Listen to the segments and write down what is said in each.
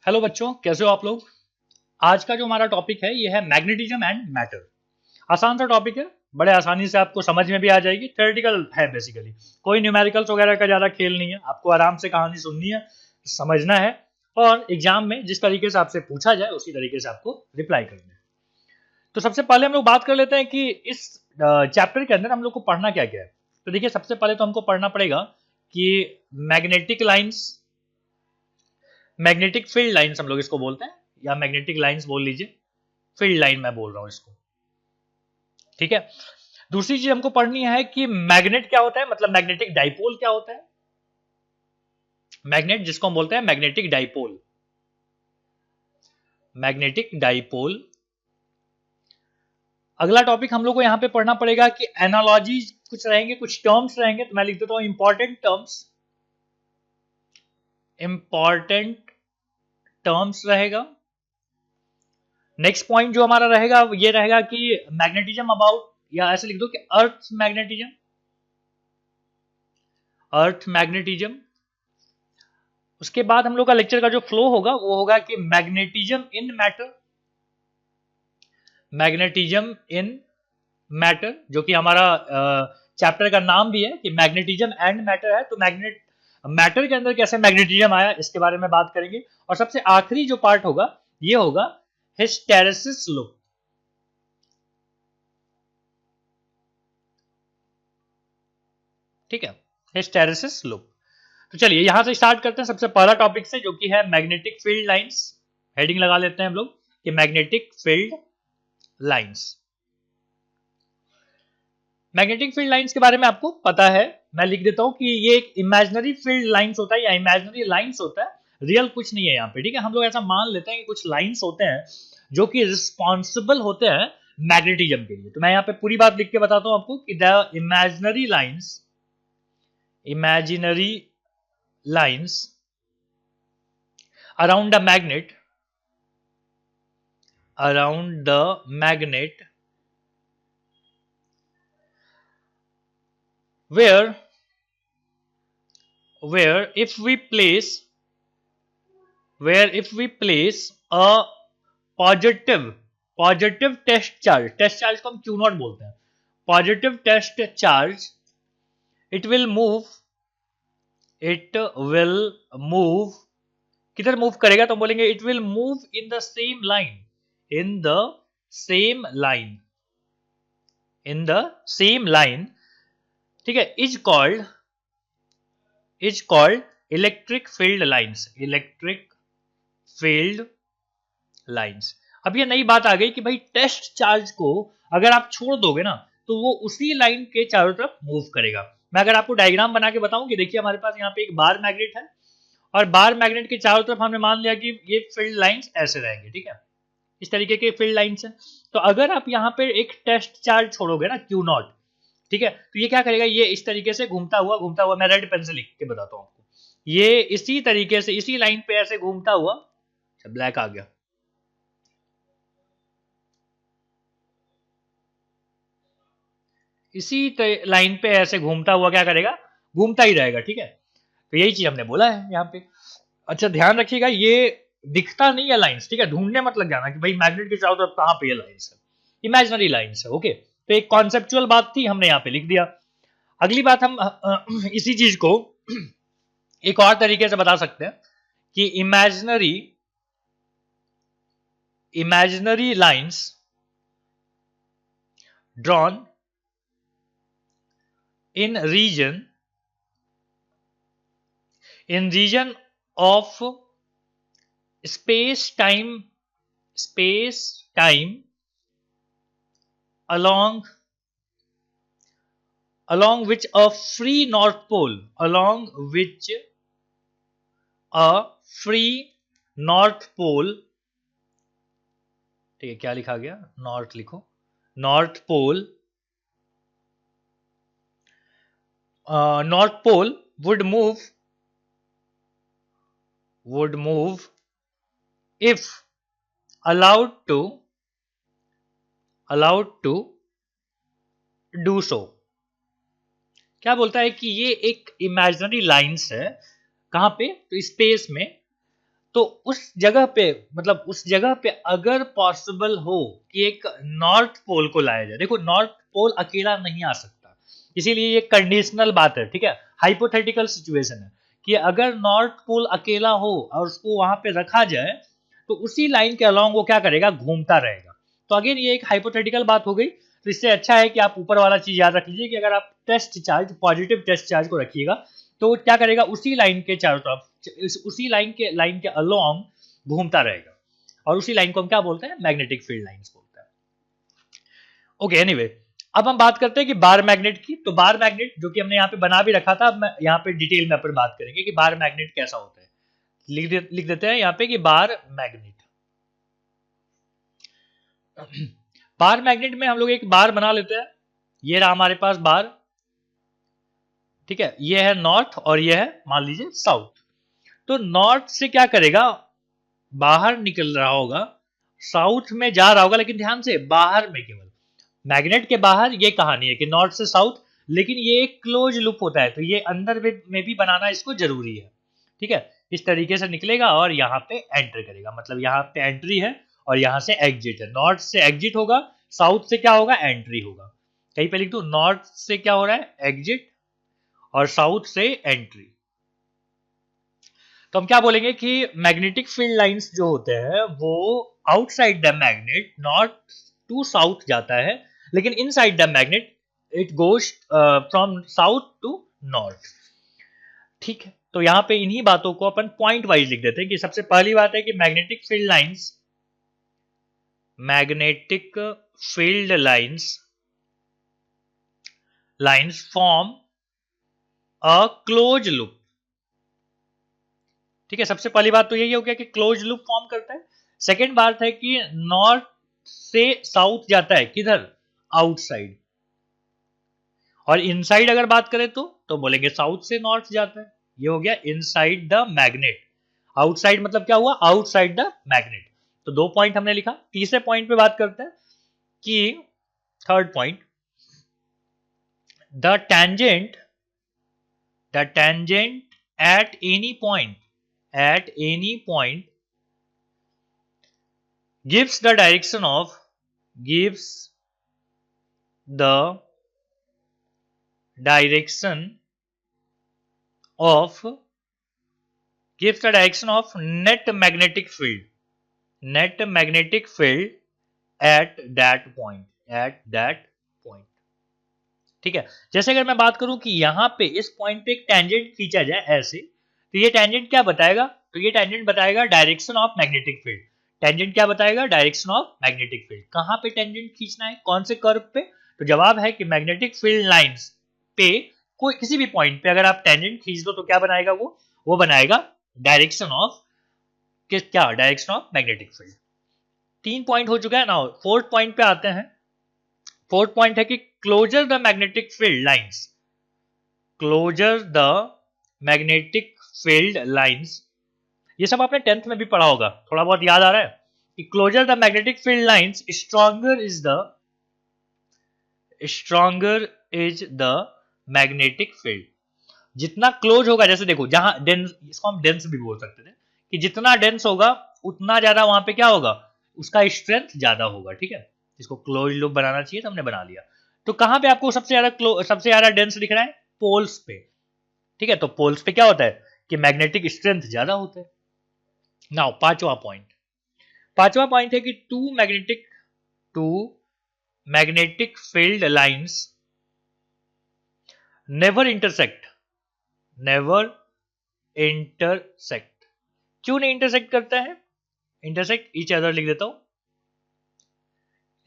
Hello बच्चों, कैसे हो आप लोग। आज का जो हमारा टॉपिक है ये है मैग्नेटिज्म एंड मैटर। आसान सा टॉपिक है, बड़े आसानी से आपको समझ में भी आ जाएगी। थ्योरेटिकल है बेसिकली, कोई न्यूमेरिकल्स वगैरह का ज़्यादा खेल नहीं है। आपको आराम से कहानी सुननी है, समझना है और एग्जाम में जिस तरीके से आपसे पूछा जाए उसी तरीके से आपको रिप्लाई करना है। तो सबसे पहले हम लोग बात कर लेते हैं कि इस चैप्टर के अंदर हम लोग को पढ़ना क्या क्या है। तो देखिए, सबसे पहले तो हमको पढ़ना पड़ेगा कि magnetic lines, magnetic field lines हम लोग इसको बोलते हैं, या मैग्नेटिक लाइंस बोल लीजिए, फील्ड लाइन मैं बोल रहा हूं इसको। ठीक है। दूसरी चीज हमको पढ़नी है कि मैग्नेट क्या होता है, मतलब मैग्नेटिक डाइपोल क्या होता है। मैग्नेट जिसको हम बोलते हैं मैग्नेटिक डाइपोल, मैग्नेटिक डाइपोल। अगला टॉपिक हम लोग को यहां पे पढ़ना पड़ेगा कि एनालॉजी कुछ रहेंगे, कुछ टर्म्स रहेंगे। तो मैं लिख देता हूं इंपॉर्टेंट टर्म्स, इंपॉर्टेंट टर्म्स रहेगा। नेक्स्ट पॉइंट जो हमारा रहेगा ये रहेगा कि मैग्नेटिज्म अबाउट, या ऐसे लिख दो कि अर्थ मैग्नेटिज्म, अर्थ मैग्नेटिज्म। उसके बाद हम लोग का लेक्चर का जो फ्लो होगा वो होगा कि magnetism in matter, magnetism in matter, जो कि हमारा चैप्टर का नाम भी है कि मैग्नेटिज्म एंड मैटर है। तो मैग्नेट, मैटर के अंदर कैसे मैग्नेटिज्म आया इसके बारे में बात करेंगे। और सबसे आखिरी जो पार्ट होगा ये होगा हिस्टेरेसिस लॉ। ठीक है, हिस्टेरेसिस लॉ। तो चलिए यहां से स्टार्ट करते हैं सबसे पहला टॉपिक से, जो कि है मैग्नेटिक फील्ड लाइंस। हेडिंग लगा लेते हैं हम लोग कि magnetic field lines. Magnetic field lines के बारे में आपको पता है, मैं लिख देता हूं कि ये एक इमेजिनरी फील्ड लाइंस होता है या इमेजिनरी लाइंस होता है। रियल कुछ नहीं है यहाँ पे। ठीक है, हम लोग ऐसा मान लेते हैं कि कुछ लाइंस होते हैं जो कि रिस्पॉन्सिबल होते हैं मैग्नेटिज्म के लिए। तो मैं यहाँ पे पूरी बात लिख के बताता हूं आपको कि the imaginary lines, imaginary lines around a magnet, around the magnet, where if we place, where if we place a positive, positive test charge, test charge को हम क्यू नॉट बोलते हैं, positive test charge, it will move, it will move, किधर move करेगा तो हम बोलेंगे it will move in the same line, in the same line, in the same line. ठीक है, is called electric field lines, electric field lines. अब ये नई बात आ गई कि भाई टेस्ट चार्ज को अगर आप छोड़ दोगे ना तो वो उसी लाइन के चारों तरफ मूव करेगा। मैं अगर आपको डायग्राम बना के बताऊं कि देखिए हमारे पास यहाँ पे एक बार मैग्नेट है और बार मैग्नेट के चारों तरफ हमने मान लिया कि ये फील्ड लाइंस ऐसे रहेंगे। ठीक है, इस तरीके के फील्ड लाइंस है। तो अगर आप यहाँ पे एक टेस्ट चार्ज छोड़ोगे ना क्यू नॉट, ठीक है, तो ये क्या करेगा, ये इस तरीके से घूमता हुआ मैं रेड पेन से लिख के बताता हूँ आपको, ये इसी तरीके से इसी लाइन पे ऐसे घूमता हुआ, ब्लैक आ गया, इसी लाइन पे ऐसे घूमता हुआ क्या करेगा, घूमता ही रहेगा। ठीक है, तो यही चीज हमने बोला है यहाँ पे। अच्छा ध्यान रखिएगा, ये दिखता नहीं है लाइंस। ठीक है, ढूंढने मत लग जाना कि भाई मैग्नेट के चारों तरफ कहाँ पे ये लाइंस है, इमेजिनरी लाइंस है। ओके, तो एक कॉन्सेप्चुअल बात थी, हमने यहाँ पे लिख दिया। अगली बात हम इसी चीज को एक और तरीके से बता सकते हैं कि imaginary, imaginary lines drawn in region, in region of space time, space time along, along which a free north pole, along which a free north pole, ठीक है, क्या लिखा गया, नॉर्थ लिखो, north pole, north pole would move, would move if allowed to, allowed to do so। क्या बोलता है कि ये एक इमेजिनरी लाइंस है, कहां पे, तो स्पेस में, तो उस जगह पे, मतलब उस जगह पे अगर पॉसिबल हो कि एक नॉर्थ पोल को लाया जाए, देखो नॉर्थ पोल अकेला नहीं आ सकता, इसीलिए ये कंडीशनल बात है, ठीक है, हाइपोथेटिकल सिचुएशन है कि अगर नॉर्थ पोल अकेला हो और उसको वहां पे रखा जाए तो उसी लाइन के अलोंग वो क्या करेगा, घूमता रहेगा। तो अगेन ये एक हाइपोथेटिकल बात हो गई, तो इससे अच्छा है कि आप ऊपर वाला चीज याद रख लीजिए कि अगर आप test charge, positive test charge को रखिएगा तो क्या करेगा, उसी लाइन के चारों तरफ, उसी लाइन के अलोंग घूमता रहेगा, और उसी लाइन को हम क्या बोलते हैं, मैग्नेटिक फील्ड लाइंस बोलते हैं। ओके एनीवे, अब हम बात करते हैं कि बार मैग्नेट की। तो बार मैग्नेट जो कि हमने यहाँ पे बना भी रखा था, अब मैं यहाँ पे डिटेल में अपन बात करेंगे कि बार मैग्नेट कैसा होता है। लिख देते हैं यहाँ पे कि बार मैग्नेट। बार मैग्नेट में हम लोग एक बार बना लेते हैं, ये रहा हमारे पास बार, ठीक है, ये है नॉर्थ और ये है मान लीजिए साउथ। तो नॉर्थ से क्या करेगा, बाहर निकल रहा होगा, साउथ में जा रहा होगा, लेकिन ध्यान से बाहर में, केवल मैग्नेट के बाहर। ये कहानी है कि नॉर्थ से साउथ, लेकिन ये एक क्लोज लूप होता है, तो ये अंदर में भी बनाना इसको जरूरी है, ठीक है। इस तरीके से निकलेगा और यहाँ पे एंटर करेगा, मतलब यहाँ पे एंट्री है और यहाँ से एग्जिट है। नॉर्थ से एग्जिट होगा, साउथ से क्या होगा, एंट्री होगा। कहीं पे लिख दो, नॉर्थ से क्या हो रहा है, एग्जिट, और साउथ से एंट्री। तो हम क्या बोलेंगे कि मैग्नेटिक फील्ड लाइंस जो होते हैं वो outside the magnet north to south जाता है, लेकिन inside the magnet it goes from south to north, ठीक है। तो यहां पे इन्हीं बातों को अपन पॉइंट वाइज लिख देते हैं कि सबसे पहली बात है कि magnetic field lines form a close loop, ठीक है। सबसे पहली बात तो यही हो गया कि क्लोज लूप फॉर्म करता है। सेकेंड बात है कि नॉर्थ से साउथ जाता है, किधर, आउटसाइड। और इनसाइड अगर बात करें तो बोलेंगे साउथ से नॉर्थ जाता है, ये हो गया इनसाइड द मैग्नेट। आउटसाइड मतलब क्या हुआ, आउटसाइड द मैग्नेट। तो 2 पॉइंट हमने लिखा। तीसरे पॉइंट पे बात करते हैं कि third point, the tangent at any point gives the direction of gives the direction of net magnetic field at that point, ठीक है। जैसे अगर मैं बात करूं कि यहां पे इस पॉइंट पे एक टेंजेंट खींचा जाए ऐसे, तो ये टेंजेंट क्या बताएगा, तो ये टेंजेंट बताएगा direction of magnetic field. Tangent क्या बताएगा, डायरेक्शन ऑफ मैग्नेटिक फील्ड। कहां पे टेंजेंट खींचना है, कौन से कर्व पे, तो जवाब है कि मैग्नेटिक फील्ड लाइंस पे कोई किसी भी पॉइंट पे अगर आप टेंजेंट खींच दो तो क्या बनाएगा, वो बनाएगा डायरेक्शन ऑफ क्या, direction of magnetic field. 3 point हो चुका है ना। फोर्थ पॉइंट पे आते हैं। फोर्थ पॉइंट है कि closer the magnetic field lines, ये सब आपने 10th में भी पढ़ा होगा, थोड़ा बहुत याद आ रहा है कि closer the magnetic field lines stronger is the magnetic field. जितना क्लोज होगा, जैसे देखो जहां डेंस, इसको हम डेंस भी बोल सकते थे कि जितना डेंस होगा उतना ज्यादा वहां पे क्या होगा, उसका स्ट्रेंथ ज्यादा होगा, ठीक है। इसको क्लोज लूप बनाना चाहिए तो हमने बना लिया। तो कहां पे आपको सबसे ज्यादा डेंस दिख रहा है, पोल्स पे, ठीक है। तो पोल्स पे क्या होता है कि मैग्नेटिक स्ट्रेंथ ज्यादा होता है। नाउ पांचवा पॉइंट है कि two magnetic field lines never intersect क्यों नहीं इंटरसेक्ट करता है, इंटरसेक्ट ईच अदर लिख देता हूं।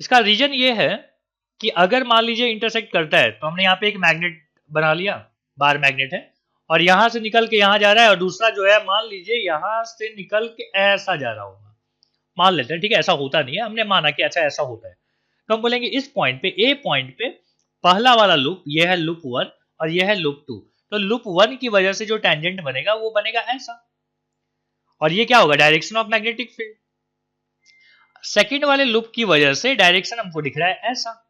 इसका रीजन ये है कि अगर मान लीजिए इंटरसेक्ट करता है, तो हमने यहाँ पे एक मैग्नेट बना लिया, बार मैग्नेट है, और यहां से निकल के यहां जा रहा है, और दूसरा जो है मान लीजिए यहां से निकल के ऐसा जा रहा होगा, मान लेते हैं, ठीक है। ऐसा होता नहीं है, हमने माना कि अच्छा ऐसा होता है। तो हम बोलेंगे इस पॉइंट पे, ए पॉइंट पे पहला वाला लूप, ये है लूप 1 और ये है लूप 2। तो लूप 1 की वजह से जो टेंजेंट बनेगा वो बनेगा ऐसा, और ये क्या होगा, direction of magnetic field. Second वाले लूप की वजह से डायरेक्शन हमको दिख रहा है ऐसा,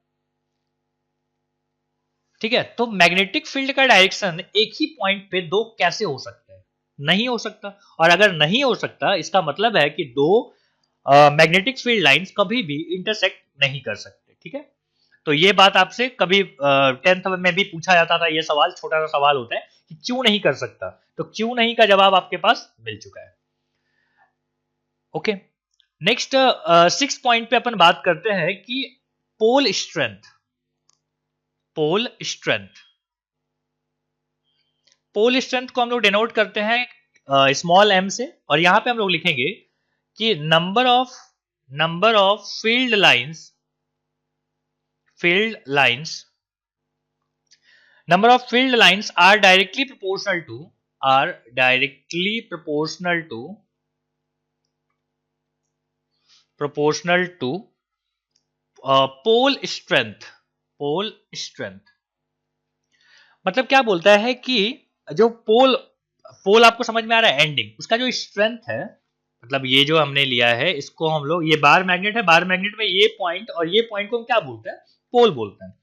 ठीक है। तो मैग्नेटिक फील्ड का डायरेक्शन एक ही पॉइंट पे दो कैसे हो सकता है, नहीं हो सकता। और अगर नहीं हो सकता, इसका मतलब है कि दो मैग्नेटिक फील्ड लाइंस कभी भी इंटरसेक्ट नहीं कर सकते। ठीक है, तो ये बात आपसे कभी 10th में भी पूछा जाता था, ये सवाल छोटा सा सवाल होता है कि क्यों नहीं कर सकता, तो क्यों नहीं का जवाब आपके पास मिल चुका है। ओके, नेक्स्ट 6 पॉइंट पे अपन बात करते हैं कि pole strength. Pole strength, pole strength को हम लोग डिनोट करते हैं स्मॉल m से, और यहां पे हम लोग लिखेंगे कि number of field lines, number of field lines are directly proportional to pole strength। मतलब क्या बोलता है कि जो पोल आपको समझ में आ रहा है, एंडिंग, उसका जो स्ट्रेंथ है, मतलब ये जो हमने लिया है इसको हम लोग, ये बार मैग्नेट है, बार मैग्नेट में ये पॉइंट और ये पॉइंट को हम क्या बोलते हैं, पोल बोलते हैं।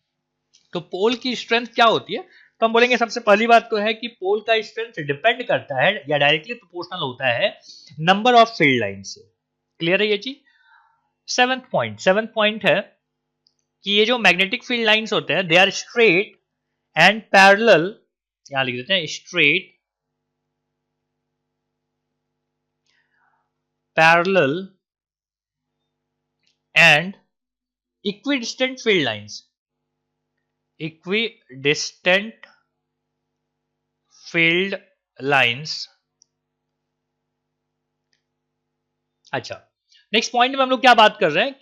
तो पोल की स्ट्रेंथ क्या होती है, तो हम बोलेंगे सबसे पहली बात तो है कि पोल का स्ट्रेंथ डिपेंड करता है या डायरेक्टली प्रोपोर्शनल होता है नंबर ऑफ फील्ड लाइन से। क्लियर है ये चीज। सेवंथ पॉइंट है कि ये जो मैग्नेटिक फील्ड लाइंस होते हैं, they are straight and parallel, यहां लिख देते हैं straight, parallel and equidistant field lines, equidistant field lines. अच्छा, नेक्स्ट पॉइंट में हम लोग क्या बात कर रहे हैं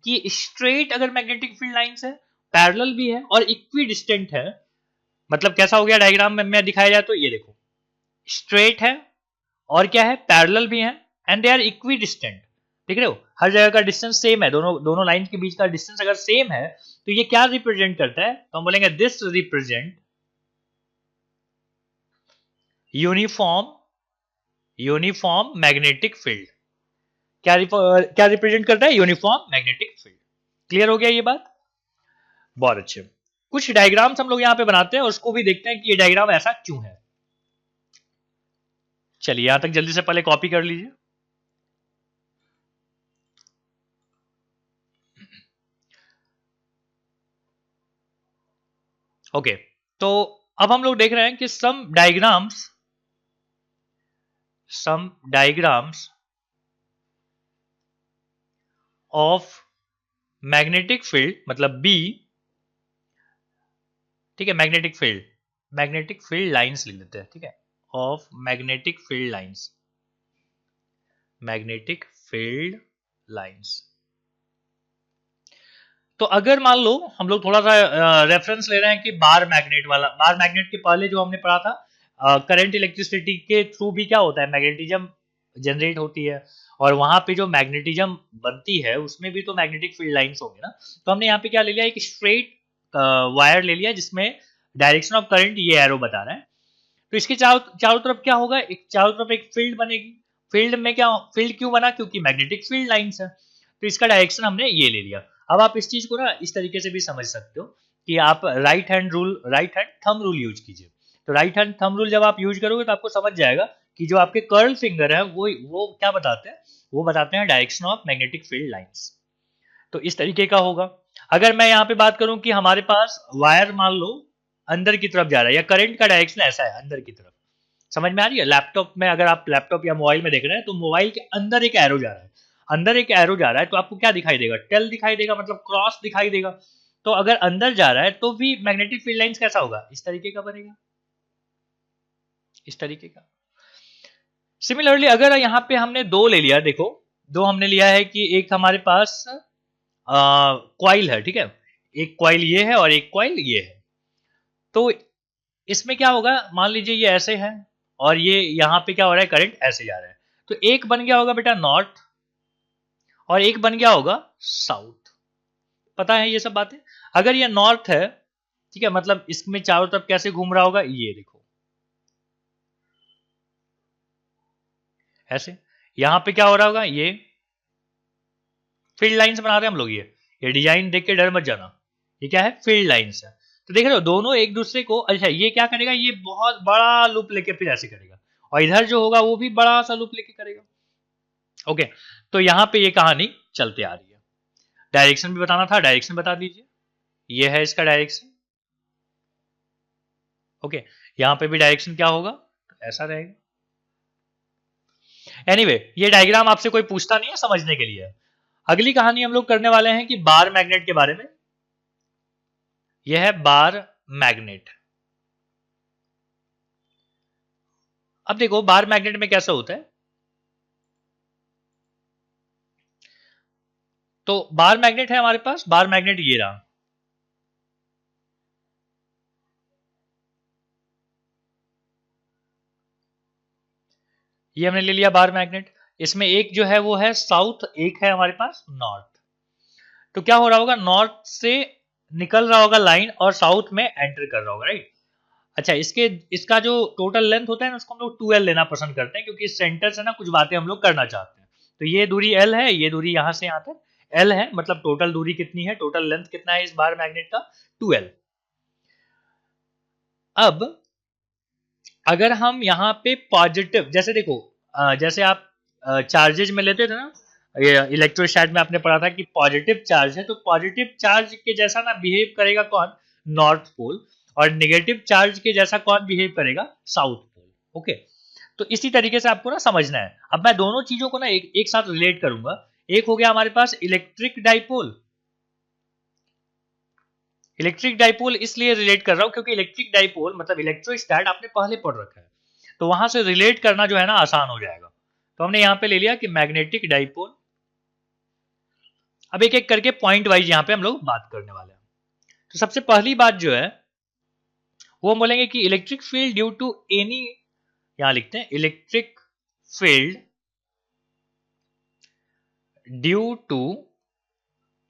कि स्ट्रेट अगर मैग्नेटिक फील्ड लाइंस है, पैरेलल भी है और इक्विडिस्टेंट है, मतलब कैसा हो गया डायग्राम में मैं दिखाया जाए तो ये देखो, स्ट्रेट है और क्या है, पैरेलल भी है, एंड दे आर इक्विडिस्टेंट। देख रहे हो, हर जगह का डिस्टेंस सेम है, दोनों लाइन के बीच का डिस्टेंस अगर सेम है तो ये क्या रिप्रेजेंट करता है, तो हम बोलेंगे this represent uniform magnetic field. क्या रिप्रेजेंट करता है, यूनिफॉर्म मैग्नेटिक फील्ड। क्लियर हो गया ये बात, बहुत अच्छे। कुछ डायग्राम्स हम लोग यहां पे बनाते हैं और उसको भी देखते हैं कि ये डायग्राम ऐसा क्यों है। चलिए यहां तक जल्दी से पहले कॉपी कर लीजिए। ओके, तो अब हम लोग देख रहे हैं कि सम डायग्राम्स ऑफ मैग्नेटिक फील्ड, मतलब बी, ठीक है, मैग्नेटिक फील्ड लाइंस लिख देते हैं, ठीक है, ऑफ मैग्नेटिक फील्ड लाइंस। तो अगर मान लो हम लोग थोड़ा सा रेफरेंस ले रहे हैं कि बार मैग्नेट के पहले जो हमने पढ़ा था, करंट इलेक्ट्रिसिटी के थ्रू भी क्या होता है, मैग्नेटिज्म जनरेट होती है, और वहां पे जो मैग्नेटिज्म बनती है उसमें भी तो मैग्नेटिक फील्ड लाइंस होंगे ना। तो हमने यहाँ पे क्या ले लिया, एक स्ट्रेट वायर ले लिया जिसमें डायरेक्शन ऑफ करंट ये एरो बता रहा है। तो इसके चारों तरफ क्या होगा, चारों तरफ एक फील्ड बनेगी। फील्ड क्यों बना, क्योंकि मैग्नेटिक फील्ड लाइंस है, तो इसका डायरेक्शन हमने ये ले लिया। अब आप इस चीज को ना इस तरीके से भी समझ सकते हो कि आप right hand thumb rule use कीजिए। तो राइट हैंड थंब रूल जब आप यूज करोगे तो आपको समझ जाएगा कि जो आपके कर्ल फिंगर है वो क्या बताते हैं, वो बताते हैं direction of magnetic field lines. तो इस तरीके का होगा। अगर मैं यहाँ पे बात करूं कि हमारे पास वायर मान लो अंदर की तरफ जा रहा है, या करंट का डायरेक्शन ऐसा है अंदर की तरफ, समझ में आ रही है। लैपटॉप में अगर आप लैपटॉप या मोबाइल में देख रहे हैं तो मोबाइल के अंदर एक एरो जा रहा है, तो आपको क्या दिखाई देगा, टेल दिखाई देगा, मतलब क्रॉस दिखाई देगा। तो अगर अंदर जा रहा है तो भी मैग्नेटिक फील्ड लाइंस कैसा होगा, इस तरीके का बनेगा, इस तरीके का। सिमिलरली अगर यहाँ पे हमने दो ले लिया, देखो दो हमने लिया है कि एक हमारे पास कॉइल है, ठीक है, एक कॉइल ये है और एक कॉइल ये है। तो इसमें क्या होगा, मान लीजिए ये ऐसे है और ये यहाँ पे क्या हो रहा है, करंट ऐसे जा रहा है। तो एक बन गया होगा बेटा नॉर्थ और एक बन गया होगा साउथ। पता है ये सब बातें। अगर ये नॉर्थ है, ठीक है, मतलब इसमें चारों तरफ कैसे घूम रहा होगा, ये देखो ऐसे। यहां पे क्या हो रहा होगा, ये फील्ड लाइंस बना रहे हैं हम लोग, ये डिजाइन देख के डर मत जाना, ये क्या है, फील्ड लाइंस है। तो देख रहे हो दोनों एक दूसरे को, अच्छा ये क्या करेगा, ये बहुत बड़ा लूप लेके फिर ऐसे करेगा, और इधर जो होगा वो भी बड़ा सा लूप लेके करेगा। ओके, तो यहां पे ये कहानी चलते आ रही है। डायरेक्शन भी बताना था, डायरेक्शन बता दीजिए। ये है इसका डायरेक्शन। ओके, यहां पे भी डायरेक्शन क्या होगा, ऐसा रहेगा। एनीवे, ये डायग्राम आपसे कोई पूछता नहीं है, समझने के लिए। अगली कहानी हम लोग करने वाले हैं कि बार मैग्नेट के बारे में। यह है बार मैग्नेट। अब देखो बार मैग्नेट में कैसा होता है। तो बार मैग्नेट है हमारे पास, बार मैग्नेट ये रहा। ये हमने ले लिया बार मैग्नेट। इसमें एक जो है वो है साउथ, एक है हमारे पास नॉर्थ। तो क्या हो रहा होगा, नॉर्थ से निकल रहा होगा लाइन और साउथ में एंटर कर रहा होगा, राइट। अच्छा, इसका जो टोटल लेंथ होता है ना, उसको हम लोग 2l लेना पसंद करते हैं, क्योंकि इस सेंटर से ना कुछ बातें हम लोग करना चाहते हैं। तो ये दूरी l है, ये दूरी यहां से यहां तक l है, मतलब टोटल दूरी कितनी है, टोटल लेंथ कितना है इस बार मैग्नेट का, 2l। अब अगर हम यहाँ पे पॉजिटिव, जैसे देखो जैसे आप चार्जेज में लेते थे ना, ये इलेक्ट्रोस्टैट में आपने पढ़ा था कि पॉजिटिव चार्ज है, तो पॉजिटिव चार्ज के जैसा ना बिहेव करेगा कौन, नॉर्थ पोल, और नेगेटिव चार्ज के जैसा कौन बिहेव करेगा, साउथ पोल। ओके, तो इसी तरीके से आपको ना समझना है। अब मैं दोनों चीजों को ना एक साथ रिलेट करूंगा। एक हो गया हमारे पास इलेक्ट्रिक डाइपोल। इलेक्ट्रिक डाइपोल इसलिए रिलेट कर रहा हूं क्योंकि इलेक्ट्रिक डाइपोल मतलब इलेक्ट्रोस्टैट आपने पहले पढ़ रखा है, तो वहां से रिलेट करना जो है ना आसान हो जाएगा। तो हमने यहां पे ले लिया कि मैग्नेटिक डाइपोल। अब एक एक करके पॉइंट वाइज यहां पे हम लोग बात करने वाले हैं। तो सबसे पहली बात जो है वो हम बोलेंगे कि electric field due to any, यहां लिखते हैं electric field due to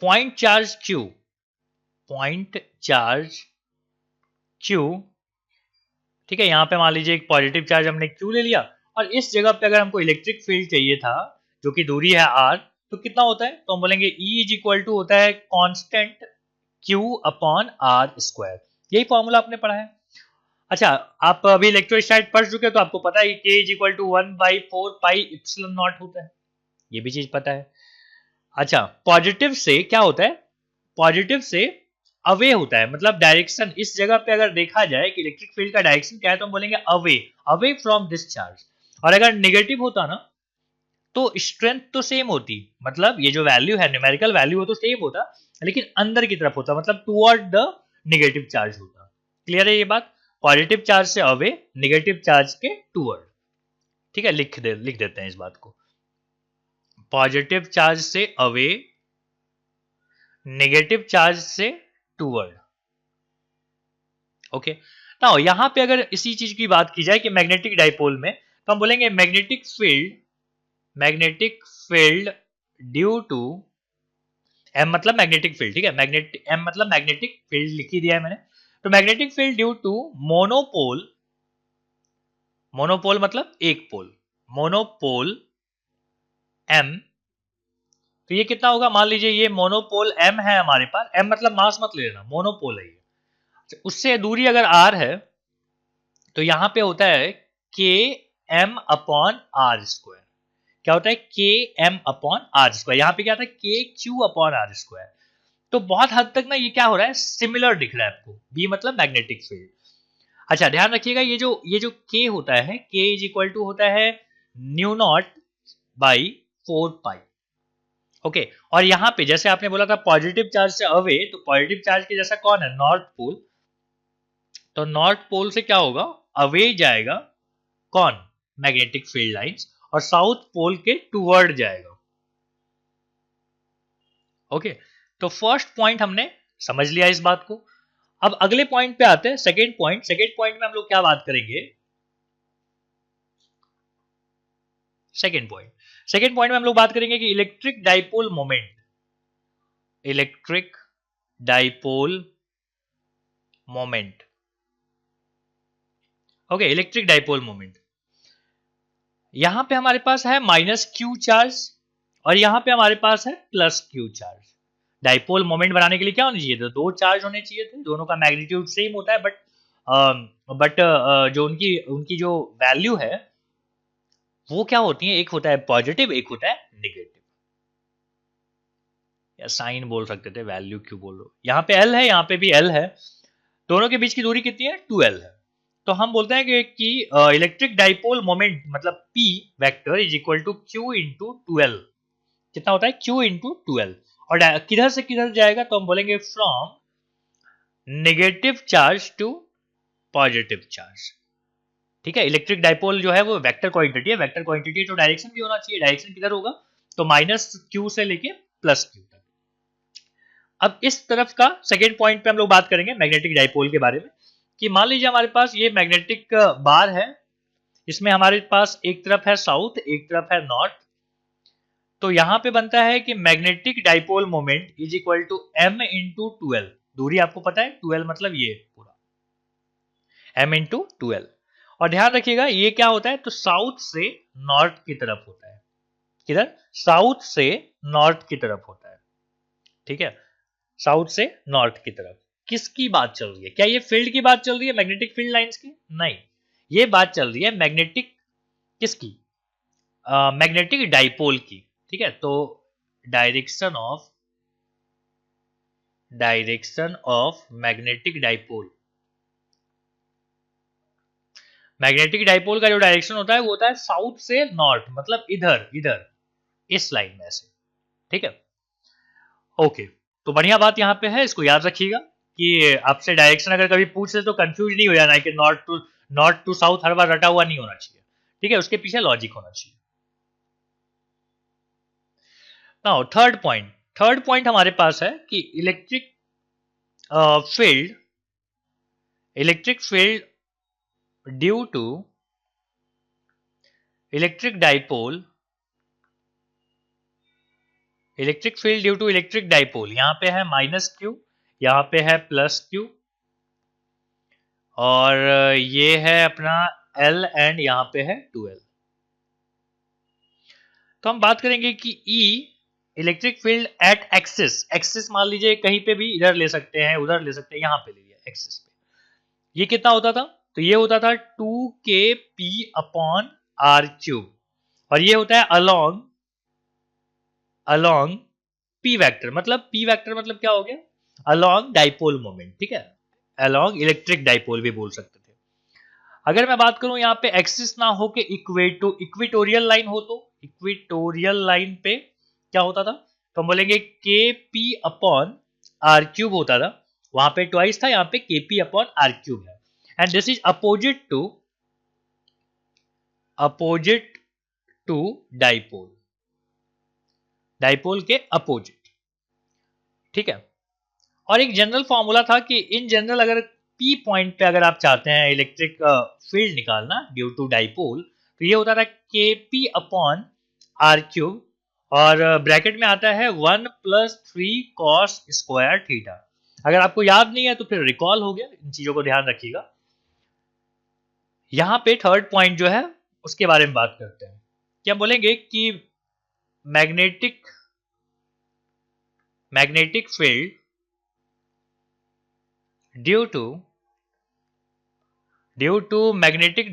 point charge Q, point charge Q. ठीक है, यहां पे मान लीजिए एक पॉजिटिव चार्ज हमने क्यू ले लिया, और इस जगह पे अगर हमको इलेक्ट्रिक फील्ड चाहिए था जो कि दूरी है आर, तो कितना होता है, तो हम बोलेंगे E इज इक्वल टू होता है constant Q upon R square. यही फॉर्मूला आपने पढ़ा है। अच्छा, आप अभी इलेक्ट्रोस्टैट पढ़ चुके हो तो आपको पता है K is equal to 1/4 pi epsilon naught होता है, ये भी चीज पता है। अच्छा, पॉजिटिव से क्या होता है, पॉजिटिव से अवे होता है, मतलब डायरेक्शन। इस जगह पे अगर देखा जाए कि इलेक्ट्रिक फील्ड का डायरेक्शन क्या है, तो हम बोलेंगे away, away from this charge. और अगर नेगेटिव होता ना तो स्ट्रेंथ तो सेम होती, मतलब ये जो वैल्यू है न्यूमेरिकल वैल्यू हो तो सेम होता, लेकिन अंदर की तरफ होता, मतलब टुवर्ड द नेगेटिव चार्ज होता। क्लियर है ये बात, पॉजिटिव चार्ज से अवे, नेगेटिव चार्ज के टुवर्ड। ठीक है, लिख देते हैं इस बात को, पॉजिटिव चार्ज से अवे, नेगेटिव चार्ज से टुवर्ड। ओके, नाउ यहां पे अगर इसी चीज की बात की जाए कि मैग्नेटिक डाइपोल में, तो हम बोलेंगे magnetic field due to, M मतलब मैग्नेटिक फील्ड, ठीक है, मैग्नेटिक एम मतलब मैग्नेटिक फील्ड लिख ही दिया है मैंने। तो magnetic field due to monopole, monopole मतलब एक पोल, मोनोपोल एम। तो ये कितना होगा, मान लीजिए ये मोनोपोल एम है हमारे पास, एम मतलब मास मत ले लेना, मोनोपोल है ये। उससे दूरी अगर आर है तो यहां पे होता है के एम अपॉन आर स्क्वायर। क्या होता है, के एम अपॉन आर स्क्वायर, यहां पे क्या था, के क्यू अपॉन आर स्क्वायर। तो बहुत हद तक ना ये क्या हो रहा है, सिमिलर दिख रहा है आपको, बी मतलब मैग्नेटिक फील्ड। अच्छा, ध्यान रखिएगा ये जो के होता है, के इज इक्वल टू होता है new not by 4 pi. Okay, और यहां पे जैसे आपने बोला था पॉजिटिव चार्ज से अवे, तो पॉजिटिव चार्ज के जैसा कौन है, नॉर्थ पोल। तो नॉर्थ पोल से क्या होगा, अवे जाएगा कौन, मैग्नेटिक फील्ड लाइंस, और साउथ पोल के टुवर्ड जाएगा। ओके, तो फर्स्ट पॉइंट हमने समझ लिया इस बात को। अब अगले पॉइंट पे आते हैं, सेकेंड पॉइंट। सेकेंड पॉइंट में हम लोग क्या बात करेंगे, सेकेंड पॉइंट में हम लोग बात करेंगे कि electric dipole moment, electric dipole moment. Okay, electric dipole moment, यहां पे हमारे पास है माइनस क्यू चार्ज, और यहां पे हमारे पास है plus Q charge. Dipole moment बनाने के लिए क्या होना चाहिए था, दो चार्ज होने चाहिए थे, दोनों का मैग्नीट्यूड सेम होता है, बट जो उनकी जो वैल्यू है वो क्या होती है, एक होता है पॉजिटिव, एक होता है निगेटिव, या साइन बोल सकते थे, वैल्यू क्यों बोल रहे हो। यहाँ पे एल है, यहाँ पे भी एल है, दोनों के बीच की दूरी कितनी है, 2l है। तो हम बोलते हैं कि इलेक्ट्रिक डाइपोल मोमेंट मतलब P vector is equal to Q into 2l। कितना होता है, Q इंटू 2l। और किधर से किधर जाएगा, तो हम बोलेंगे from negative charge to positive charge. ठीक है, इलेक्ट्रिक डाइपोल जो है वो वेक्टर क्वांटिटी है, वेक्टर क्वांटिटी तो डायरेक्शन भी होना चाहिए, डायरेक्शन किधर होगा, तो माइनस क्यू से लेके प्लस क्यू तक। अब इस तरफ का सेकेंड पॉइंट पे हम लोग बात करेंगे मैग्नेटिक डाइपोल के बारे में, कि मान लीजिए हमारे पास ये मैग्नेटिक बार है, इसमें हमारे पास एक तरफ है साउथ, एक तरफ है नॉर्थ। तो यहां पे बनता है कि magnetic dipole moment is equal to m into 2l। दूरी आपको पता है 2l मतलब ये पूरा m इंटू 2l। और ध्यान रखिएगा ये क्या होता है, तो साउथ से नॉर्थ की तरफ होता है। किधर, साउथ से नॉर्थ की तरफ होता है। ठीक है, साउथ से नॉर्थ की तरफ। किसकी बात चल रही है, क्या ये फील्ड की बात चल रही है, मैग्नेटिक फील्ड लाइंस की, नहीं, ये बात चल रही है मैग्नेटिक, किसकी, मैग्नेटिक डाइपोल की। ठीक है, तो direction of magnetic dipole, magnetic dipole का जो डायरेक्शन होता है वो होता है साउथ से नॉर्थ, मतलब इधर इधर इस लाइन में से। ठीक है, ओके, तो बढ़िया बात यहाँ पे है, इसको याद रखिएगा कि आपसे डायरेक्शन अगर कभी पूछ ले तो कंफ्यूज नहीं हो जाना है कि नॉर्थ टू साउथ हर बार रटा हुआ नहीं होना चाहिए। ठीक है, उसके पीछे लॉजिक होना चाहिए। नाउ थर्ड पॉइंट हमारे पास है कि field electric field due to electric dipole electric field due to electric dipole, यहां पे है माइनस क्यू, यहां पे है प्लस क्यू, और ये है अपना L एंड यहां पे है 2l। तो हम बात करेंगे कि E electric field at axis, axis मान लीजिए कहीं पे भी, इधर ले सकते हैं उधर ले सकते हैं, यहां पे ले लिया एक्सिस पे, ये कितना होता था, तो ये होता था 2kp अपॉन r क्यूब, और ये होता है अलोंग अलोंग p वेक्टर, मतलब p वेक्टर मतलब क्या हो गया, अलोंग डाइपोल मोमेंट। ठीक है, अलोंग इलेक्ट्रिक डाइपोल भी बोल सकते थे। अगर मैं बात करूं यहाँ पे एक्सिस ना हो के इक्वेटोरियल लाइन हो, तो इक्वेटोरियल लाइन पे क्या होता था, तो हम बोलेंगे के पी अपॉन आर क्यूब होता था, वहां पे ट्वाइस था, यहाँ पे K P upon R cube है। And this is opposite to dipole, dipole के अपोजिट। ठीक है, और एक जनरल फॉर्मूला था कि इन जनरल अगर पी पॉइंट पे अगर आप चाहते हैं इलेक्ट्रिक फील्ड निकालना ड्यू टू डाइपोल, तो ये होता था K P upon R cube, और ब्रैकेट में आता है 1 प्लस 3 कॉस स्क्वायर थीटा। अगर आपको याद नहीं है तो फिर रिकॉल हो गया, इन चीजों को ध्यान रखिएगा। यहां पे थर्ड पॉइंट जो है उसके बारे में बात करते हैं, क्या बोलेंगे कि magnetic magnetic field due to magnetic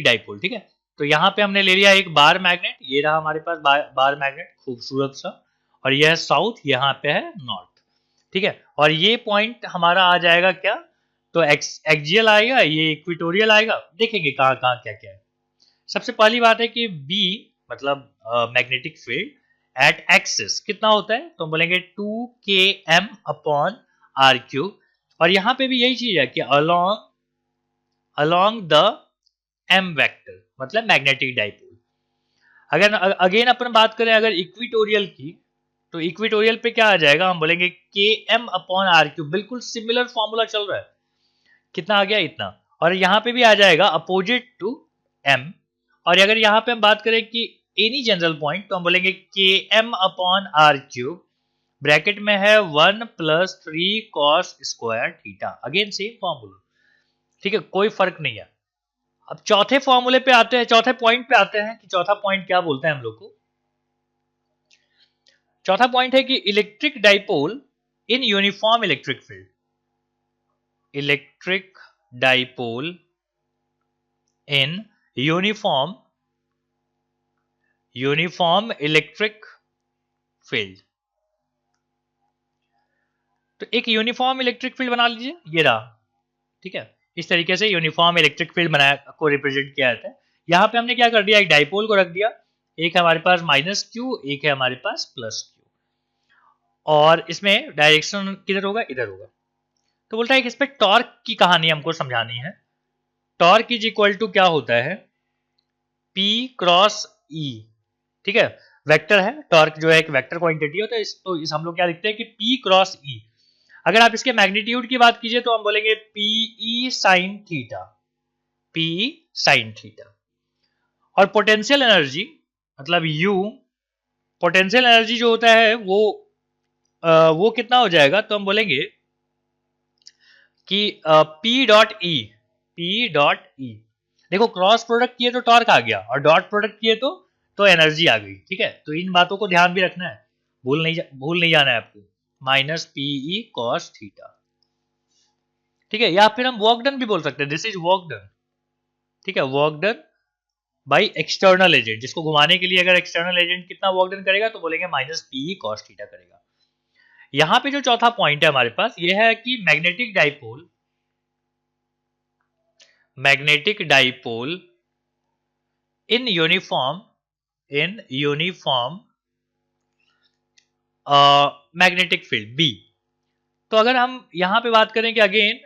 dipole ठीक है, तो यहां पे हमने ले लिया एक बार मैग्नेट, ये रहा हमारे पास बार मैग्नेट खूबसूरत सा, और यह है साउथ, यहाँ पे है नॉर्थ। ठीक है, और ये पॉइंट हमारा आ जाएगा क्या, तो एक्सियल आएगा, ये इक्वेटोरियल आएगा, देखेंगे कहाँ कहाँ क्या क्या है। सबसे पहली बात है कि बी मतलब मैग्नेटिक फील्ड एट एक्सिस कितना होता है, तो हम बोलेंगे 2km अपॉन आर क्यूब, और यहां पे भी यही चीज है कि अलोंग द एम वेक्टर मतलब मैग्नेटिक डाइपोल। अगर अगेन अपन बात करें अगर इक्विटोरियल की, तो इक्विटोरियल पे क्या आ जाएगा, हम बोलेंगे K M upon R cube, बिल्कुल सिमिलर फॉर्मूला चल रहा है, कितना आ गया इतना, और यहां पे भी आ जाएगा अपोजिट टू एम। और अगर यहां पे हम बात करें कि एनी जनरल पॉइंट, तो हम बोलेंगे K M upon R cube, bracket में है 1 plus 3 cos square theta, again same formula. ठीक है, कोई फर्क नहीं है। अब चौथे फॉर्मूले पे आते हैं, चौथे पॉइंट पे आते हैं कि चौथा पॉइंट क्या बोलते हैं हम लोग को। चौथा पॉइंट है कि electric dipole in uniform electric field, electric dipole in uniform electric field. तो एक यूनिफॉर्म इलेक्ट्रिक फील्ड बना लीजिए, ये रहा, ठीक है। इस तरीके से यूनिफॉर्म इलेक्ट्रिक फील्ड बनाया को रिप्रेजेंट किया जाता है। यहाँ पे हमने क्या कर दिया, एक डाइपोल को रख दिया, एक हमारे पास माइनस क्यू, एक है हमारे पास प्लस क्यू, और इसमें डायरेक्शन किधर होगा, इधर होगा। तो बोलता है कि इस पे टॉर्क की कहानी हमको समझानी है। टॉर्क इज इक्वल टू क्या होता है, P क्रॉस E, ठीक है। वेक्टर है, टॉर्क जो है एक वेक्टर क्वांटिटी है, तो इस हम लोग क्या लिखते हैं कि P क्रॉस E। अगर आप इसके मैग्नीट्यूड की बात कीजिए तो हम बोलेंगे PE sine theta, PE sine theta. और पोटेंशियल एनर्जी मतलब U, पोटेंशियल एनर्जी जो होता है वो कितना हो जाएगा, तो हम बोलेंगे कि P डॉट E। देखो क्रॉस प्रोडक्ट किए तो टॉर्क आ गया, और डॉट प्रोडक्ट किए तो एनर्जी आ गई, ठीक है। तो इन बातों को ध्यान भी रखना है, भूल नहीं जाना है आपको। माइनस PE कॉस थीटा, ठीक है। या फिर हम वर्क डन भी बोल सकते हैं, दिस इज वर्क डन, ठीक है। Work done by external agent, जिसको घुमाने के लिए अगर एक्सटर्नल एजेंट कितना वर्क डन करेगा तो बोलेंगे माइनस PE कॉस थीटा करेगा। यहां पे जो चौथा पॉइंट है हमारे पास ये है कि magnetic dipole in uniform magnetic field B। तो अगर हम यहां पे बात करें कि अगेन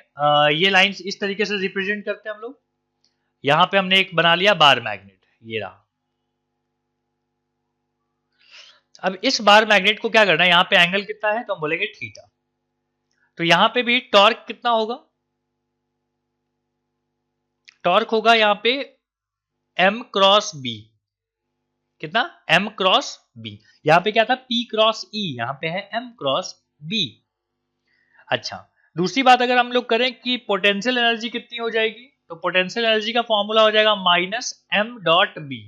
ये लाइंस इस तरीके से रिप्रेजेंट करते हैं हम लोग, यहां पे हमने एक बना लिया बार मैग्नेट, ये रहा। अब इस बार मैग्नेट को क्या करना है, यहां पे एंगल कितना है तो हम बोलेंगे थीटा। तो यहां पे भी टॉर्क कितना होगा, टॉर्क होगा यहां पे M क्रॉस B, कितना, M क्रॉस B। यहां पे क्या था, P क्रॉस E, यहां पे है M क्रॉस B। अच्छा, दूसरी बात अगर हम लोग करें कि पोटेंशियल एनर्जी कितनी हो जाएगी, तो पोटेंशियल एनर्जी का फॉर्मूला हो जाएगा minus M dot B।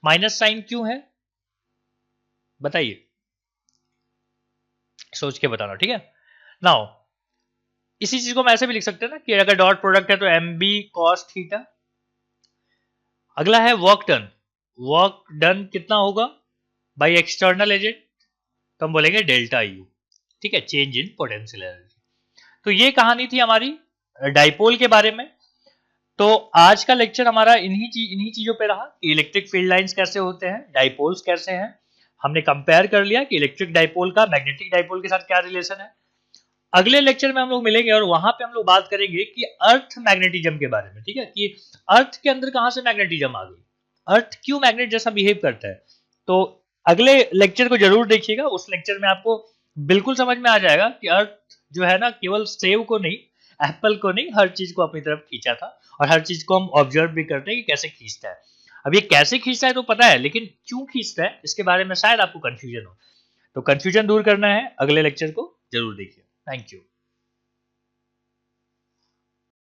Minus sign क्यों है बताइए, सोच के बताना, ठीक है। नाउ इसी चीज को हम ऐसे भी लिख सकते हैं ना कि अगर डॉट प्रोडक्ट है तो MB कॉस थीटा। अगला है वर्क डन कितना होगा बाई एक्सटर्नल एजेंट, तो हम बोलेंगे डेल्टा U, ठीक है, चेंज इन पोटेंशियल एनर्जी। तो ये कहानी थी हमारी डाइपोल के बारे में। तो आज का लेक्चर हमारा इन्हीं चीजों पे रहा कि इलेक्ट्रिक फील्ड लाइंस कैसे होते हैं, डाइपोल्स कैसे हैं। हमने कंपेयर कर लिया कि इलेक्ट्रिक डाइपोल का मैग्नेटिक डाइपोल के साथ क्या रिलेशन है। अगले लेक्चर में हम लोग मिलेंगे और वहां पे हम लोग बात करेंगे कि अर्थ मैग्नेटिज्म के बारे में, ठीक है, कि अर्थ के अंदर कहां से मैग्नेटिज्म आ गई, अर्थ क्यों मैग्नेट जैसा बिहेव करता है। तो अगले लेक्चर को जरूर देखिएगा, उस लेक्चर में आपको बिल्कुल समझ में आ जाएगा कि अर्थ जो है ना केवल सेब को नहीं, एप्पल को नहीं, हर चीज को अपनी तरफ खींचा था, और हर चीज को हम ऑब्जर्व भी करते हैं कि कैसे खींचता है। अब ये कैसे खींचता है तो पता है, लेकिन क्यों खींचता है इसके बारे में शायद आपको कंफ्यूजन हो। तो कंफ्यूजन दूर करना है, अगले लेक्चर को जरूर देखिए। Thank you.